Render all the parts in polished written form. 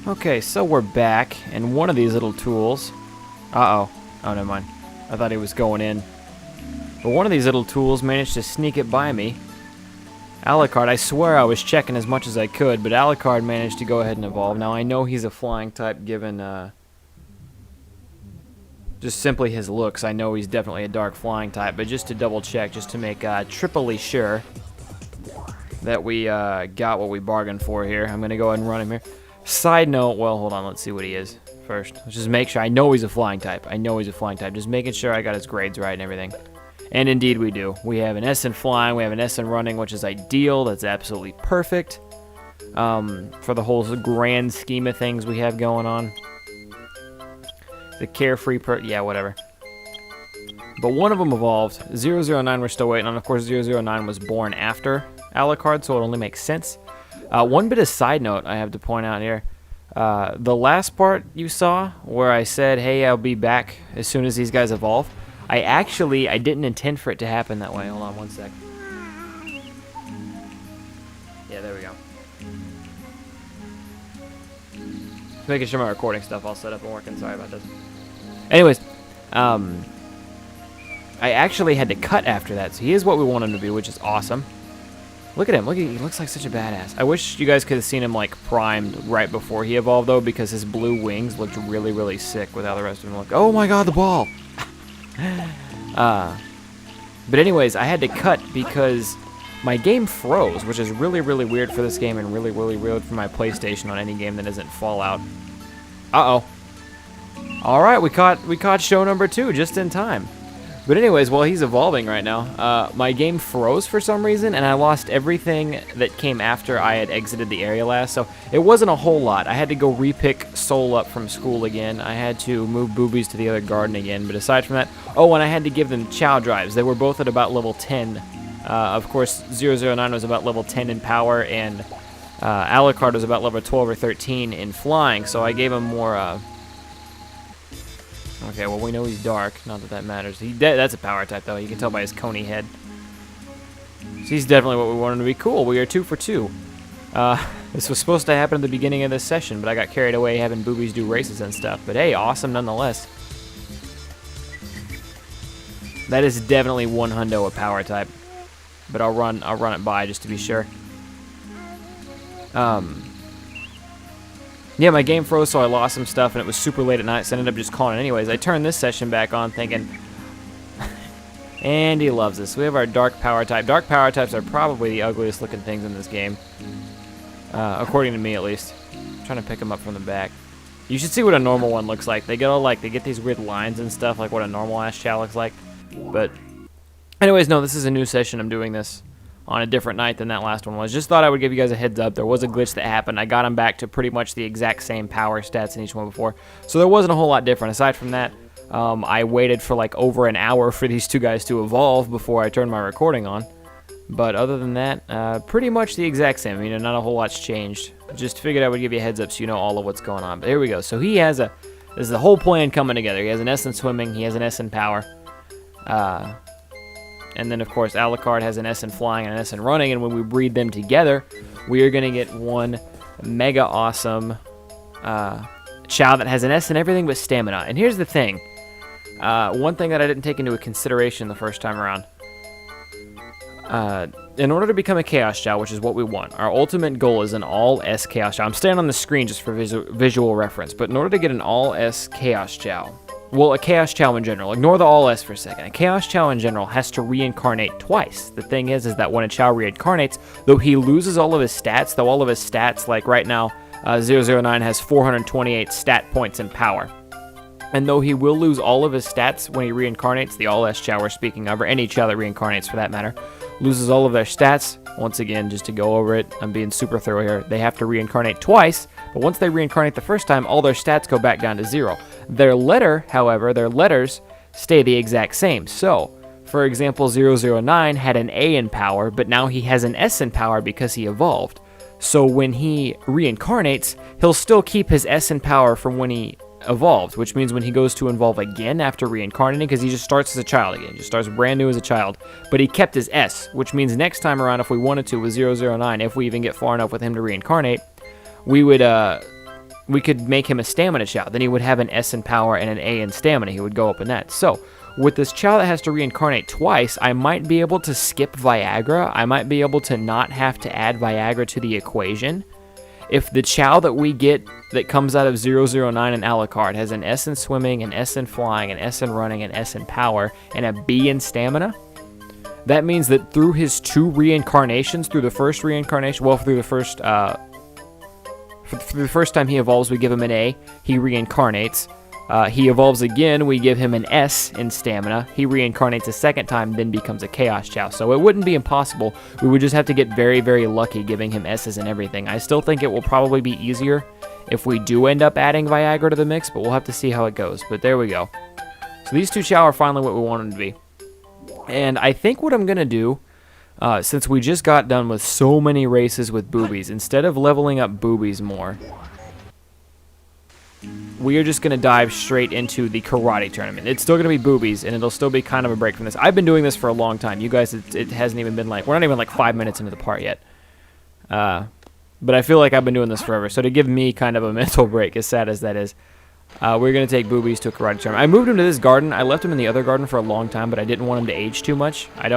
Okay, so we're back, and one of these little tools... Uh-oh. Oh, never mind. I thought he was going in. But one of these little tools managed to sneak it by me. Alucard, I swear I was checking as much as I could, but Alucard managed to go ahead and evolve. Now, I know he's a flying type given, just simply his looks. I know he's definitely a dark flying type, but just to double check, just to make triply sure that we got what we bargained for here, I'm going to go ahead and run him here. Side note, well, hold on, let's see what he is first. Let's just make sure. I know he's a flying type. I know he's a flying type. Just making sure I got his grades right and everything. And indeed we do. We have an S in flying, we have an S in running, which is ideal. That's absolutely perfect for the whole grand scheme of things we have going on. The carefree yeah, whatever. But one of them evolved. 009 we're still waiting on. Of course, 009 was born after Alucard, so it only makes sense. One bit of side note I have to point out here. The last part you saw where I said, hey, I'll be back as soon as these guys evolve. I didn't intend for it to happen that way. Hold on one sec. Yeah, there we go. Just making sure my recording stuff all set up and working. Sorry about this. Anyways, I actually had to cut after that, so he is what we want him to be, which is awesome. Look at him. Look, he looks like such a badass. I wish you guys could have seen him like primed right before he evolved, though, because his blue wings looked really, really sick with how the rest of him look. Oh my god, the ball! But anyways, I had to cut because my game froze, which is really, really weird for this game and really, really weird for my PlayStation on any game that isn't Fallout. Uh-oh. All right, we caught show number 2 just in time. But anyways, while he's evolving right now, my game froze for some reason, and I lost everything that came after I had exited the area last, so it wasn't a whole lot. I had to go repick Soul up from school again. I had to move Boobies to the other garden again, but aside from that... Oh, and I had to give them Chao drives. They were both at about level 10. Of course, 009 was about level 10 in power, and Alucard was about level 12 or 13 in flying, so I gave him more... Okay, well, we know he's dark. Not that that matters. That's a power type, though. You can tell by his coney head. So he's definitely what we want him to be. Cool, we are 2 for 2. This was supposed to happen at the beginning of this session, but I got carried away having Boobies do races and stuff. But hey, awesome nonetheless. That is definitely one hundo a power type. But I'll run it by just to be sure. Yeah, my game froze, so I lost some stuff, and it was super late at night, so I ended up just calling it anyways. I turned this session back on thinking, and he loves this. We have our dark power type. Dark power types are probably the ugliest looking things in this game, according to me at least. I'm trying to pick them up from the back. You should see what a normal one looks like. They get these weird lines and stuff, like what a normal ass Chao looks like. But anyways, no, this is a new session. I'm doing this on a different night than that last one was. Just thought I would give you guys a heads up. There was a glitch that happened. I got him back to pretty much the exact same power stats in each one before. So there wasn't a whole lot different. Aside from that, I waited for like over an hour for these two guys to evolve before I turned my recording on. But other than that, pretty much the exact same. I mean, not a whole lot's changed. Just figured I would give you a heads up so you know all of what's going on. But here we go. So he has this is the whole plan coming together. He has an S in swimming. He has an S in power. And then, of course, Alucard has an S in flying and an S in running, and when we breed them together, we are going to get one mega awesome Chao that has an S in everything but stamina. And here's the thing. One thing that I didn't take into consideration the first time around. In order to become a Chaos Chao, which is what we want, our ultimate goal is an all-S Chaos Chao. I'm staying on the screen just for visual reference, but in order to get an all-S Chaos Chao, well, a Chaos Chao in general. Ignore the all-S for a second. A Chaos Chao in general has to reincarnate twice. The thing is that when a Chao reincarnates, though he loses all of his stats, like right now, 009 has 428 stat points in power. And though he will lose all of his stats when he reincarnates, the all-S Chao we're speaking of, or any Chao that reincarnates for that matter, loses all of their stats. Once again, just to go over it, I'm being super thorough here, they have to reincarnate twice, but once they reincarnate the first time, all their stats go back down to 0. Their letter, however, their letters stay the exact same. So, for example, 009 had an A in power, but now he has an S in power because he evolved. So when he reincarnates, he'll still keep his S in power from when he evolved, which means when he goes to evolve again after reincarnating, because he just starts as a child again, just starts brand new as a child, but he kept his S, which means next time around, if we wanted to with 009, if we even get far enough with him to reincarnate, we would we could make him a stamina Chao. Then he would have an S in power and an A in stamina. He would go up in that. So with this Chao that has to reincarnate twice, I might be able to skip Viagra. I might be able to not have to add Viagra to the equation. If the Chao that we get that comes out of 009 and Alucard has an S in swimming, an S in flying, an S in running, an S in power, and a B in stamina, that means that through his 2 reincarnations, through the first reincarnation, well, through the first, for the first time he evolves, we give him an A, he reincarnates. He evolves again, we give him an S in stamina. He reincarnates a second time, then becomes a Chaos Chao. So it wouldn't be impossible. We would just have to get very, very lucky giving him S's and everything. I still think it will probably be easier if we do end up adding Viagra to the mix, but we'll have to see how it goes. But there we go. So these 2 Chao are finally what we want them to be. And I think what I'm going to do, since we just got done with so many races with boobies, instead of leveling up boobies more, we are just going to dive straight into the karate tournament. It's still going to be boobies, and it'll still be kind of a break from this. I've been doing this for a long time. You guys, it hasn't even been like, we're not even like 5 minutes into the part yet. But I feel like I've been doing this forever. So to give me kind of a mental break, as sad as that is, we're going to take boobies to a karate tournament. I moved him to this garden. I left him in the other garden for a long time, but I didn't want him to age too much. I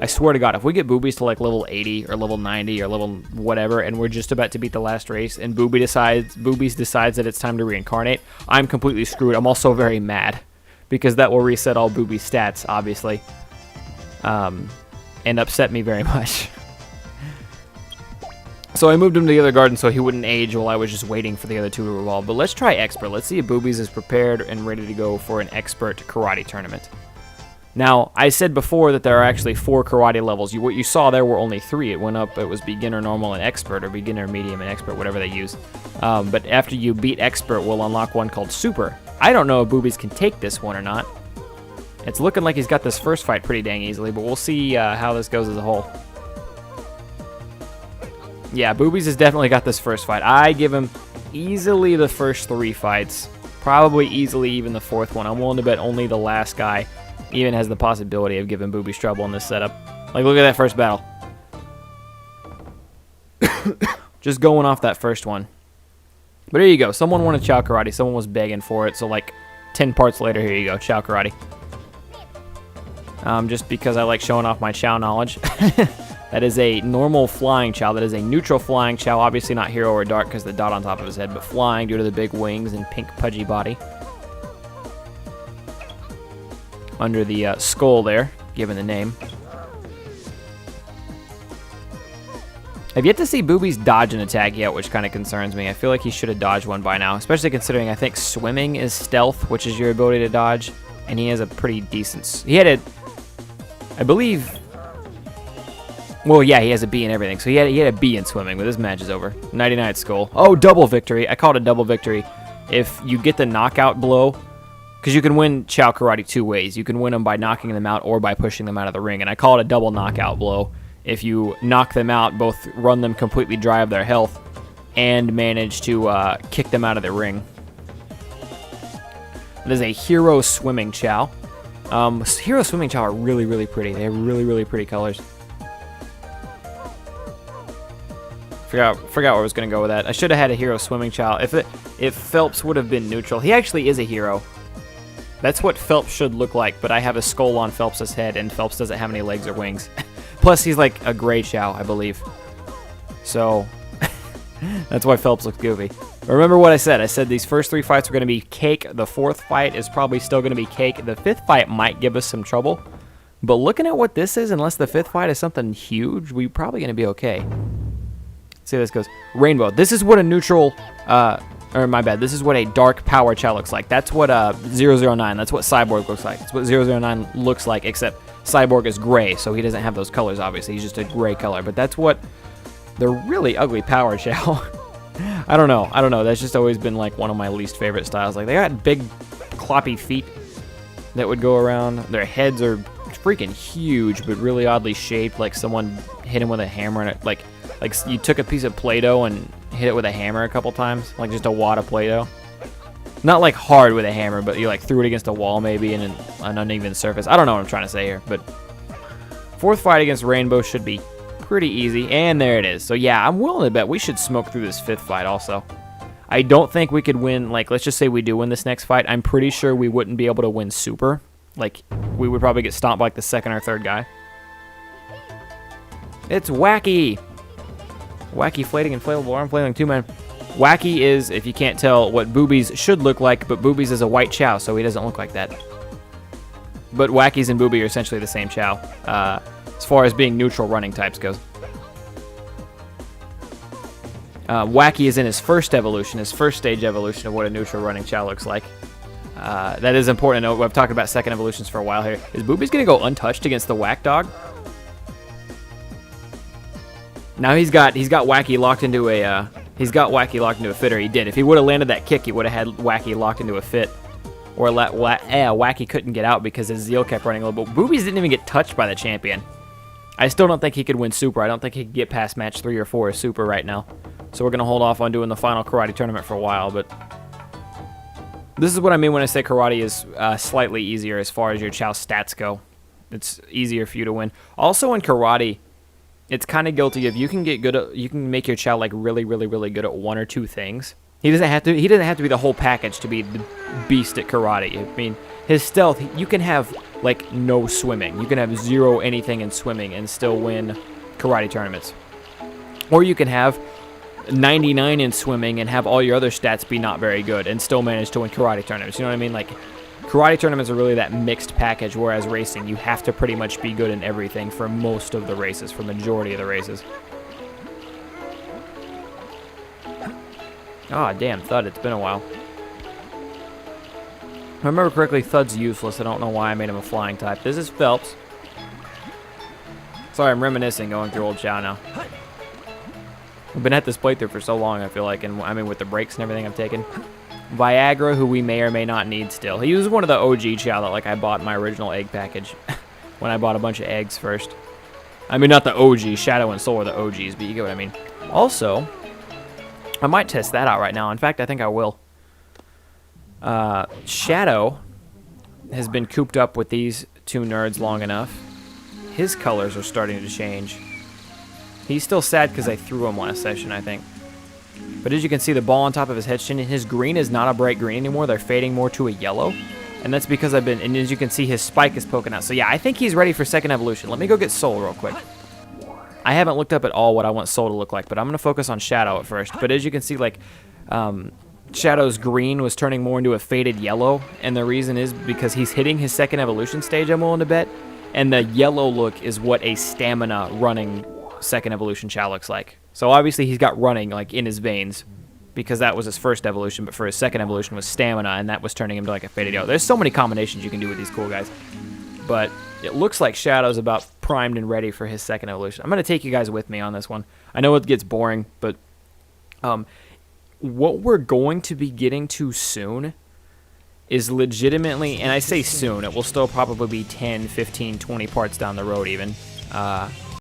swear to God, if we get boobies to like level 80 or level 90 or level whatever, and we're just about to beat the last race, and boobies decides that it's time to reincarnate, I'm completely screwed. I'm also very mad, because that will reset all booby stats, obviously, and upset me very much. So I moved him to the other garden so he wouldn't age while I was just waiting for the other 2 to evolve. But let's try Expert. Let's see if Boobies is prepared and ready to go for an Expert karate tournament. Now, I said before that there are actually 4 karate levels. What you saw there were only 3. It went up, it was Beginner, Normal, and Expert, or Beginner, Medium, and Expert, whatever they use. But after you beat Expert, we'll unlock one called Super. I don't know if Boobies can take this one or not. It's looking like he's got this first fight pretty dang easily, but we'll see how this goes as a whole. Yeah, Boobies has definitely got this first fight. I give him easily the first 3 fights. Probably easily even the 4th one. I'm willing to bet only the last guy even has the possibility of giving Boobies trouble in this setup. Like, look at that first battle. Just going off that first one. But here you go. Someone wanted Chao Karate. Someone was begging for it. So, like, 10 parts later, here you go. Chao Karate. Just because I like showing off my Chao knowledge. That is a normal flying Chao. That is a neutral flying Chao. Obviously not hero or dark because the dot on top of his head, but flying due to the big wings and pink pudgy body. Under the skull there, given the name. I've yet to see Boobies dodge an attack yet, which kind of concerns me. I feel like he should have dodged one by now, especially considering I think swimming is stealth, which is your ability to dodge, and he has a pretty decent... He had a... I believe... Well, yeah, he has a B in everything. So he had a B in swimming, but this match is over. 99 skull. Oh, double victory. I called it double victory. If you get the knockout blow, because you can win Chao Karate 2 ways. You can win them by knocking them out or by pushing them out of the ring. And I call it a double knockout blow. If you knock them out, both run them completely dry of their health and manage to kick them out of the ring. It is a hero swimming Chao. Hero swimming Chao are really, really pretty. They have really, really pretty colors. Forgot where I was going to go with that. I should have had a hero swimming Chao. If Phelps would have been neutral. He actually is a hero. That's what Phelps should look like, but I have a skull on Phelps' head, and Phelps doesn't have any legs or wings. Plus, he's like a gray Chao, I believe. So, that's why Phelps looks goofy. Remember what I said. I said these first 3 fights were going to be cake. The 4th fight is probably still going to be cake. The 5th fight might give us some trouble. But looking at what this is, unless the 5th fight is something huge, we're probably going to be okay. See how this goes. Rainbow. This is what a neutral, or my bad, this is what a dark power Chao looks like. That's what 009, that's what Cyborg looks like. That's what 009 looks like, except Cyborg is gray, so he doesn't have those colors, obviously. He's just a gray color. But that's what the really ugly power Chao. I don't know. That's just always been like one of my least favorite styles. Like, they got big, cloppy feet that would go around. Their heads are freaking huge, but really oddly shaped, like someone hit him with a hammer and it, like you took a piece of Play-Doh and hit it with a hammer a couple times, like just a wad of Play-Doh. Not like hard with a hammer, but you like threw it against a wall maybe in an uneven surface. I don't know what I'm trying to say here, but 4th fight against Rainbow should be pretty easy, and there it is. So yeah, I'm willing to bet we should smoke through this 5th fight also. I don't think we could win, like, let's just say we do win this next fight. I'm pretty sure we wouldn't be able to win Super. Like, we would probably get stomped by, like, the second or third guy. It's Wacky! Wacky Flating Inflatable Arm Flailing 2-Man. Wacky is, if you can't tell, what Boobies should look like, but Boobies is a white Chao, so he doesn't look like that. But Wackies and Boobie are essentially the same Chao, as far as being neutral running types goes. Wacky is in his first evolution, his first stage evolution of what a neutral running Chao looks like. That is important to note. I've talked about second evolutions for a while here. Is Boobie's going to go untouched against the Whack Dog? Now he's got Wacky locked into a fitter. He did. If he would have landed that kick, he would have had Wacky locked into a fit. Or Wacky couldn't get out because his Zeal kept running a little bit. Boobies didn't even get touched by the champion. I still don't think he could win Super. I don't think he could get past match 3 or 4 of Super right now. So we're going to hold off on doing the final karate tournament for a while. But this is what I mean when I say karate is slightly easier as far as your Chao stats go. It's easier for you to win. Also in karate, it's kind of guilty of you can make your Chao like really, really, really good at 1 or 2 things. He doesn't have to be the whole package to be the beast at karate. I mean, his stealth, you can have like no swimming. You can have 0 anything in swimming and still win karate tournaments. Or you can have 99 in swimming and have all your other stats be not very good and still manage to win karate tournaments. You know what I mean? Like, karate tournaments are really that mixed package, whereas racing, you have to pretty much be good in everything for most of the races, for majority of the races. Ah, damn, Thud, it's been a while. If I remember correctly, Thud's useless. I don't know why I made him a flying type. This is Phelps. Sorry, I'm reminiscing going through old Chao now. I've been at this playthrough for so long, I feel like, and I mean, with the breaks and everything I've taken. Viagra, who we may or may not need still. He was one of the OG Chao that, like, I bought in my original egg package when I bought a bunch of eggs first. I mean, not the OG. Shadow and Soul are the OGs, but you get what I mean. Also, I might test that out right now. In fact, I think I will. Shadow has been cooped up with these 2 nerds long enough. His colors are starting to change. He's still sad because I threw him last session, I think. But as you can see, the ball on top of his head shin, his green is not a bright green anymore. They're fading more to a yellow. And that's because and as you can see, his spike is poking out. So yeah, I think he's ready for second evolution. Let me go get Soul real quick. I haven't looked up at all what I want Soul to look like, but I'm going to focus on Shadow at first. But as you can see, like, Shadow's green was turning more into a faded yellow, and the reason is because he's hitting his second evolution stage, I'm willing to bet, and the yellow look is what a stamina running second evolution Chao looks like. So obviously he's got running, like, in his veins, because that was his first evolution, but for his second evolution was stamina, and that was turning him to, like, a faded yellow. There's so many combinations you can do with these cool guys. But it looks like Shadow's about primed and ready for his second evolution. I'm going to take you guys with me on this one. I know it gets boring, but what we're going to be getting to soon is legitimately, and I say soon, it will still probably be 10, 15, 20 parts down the road even.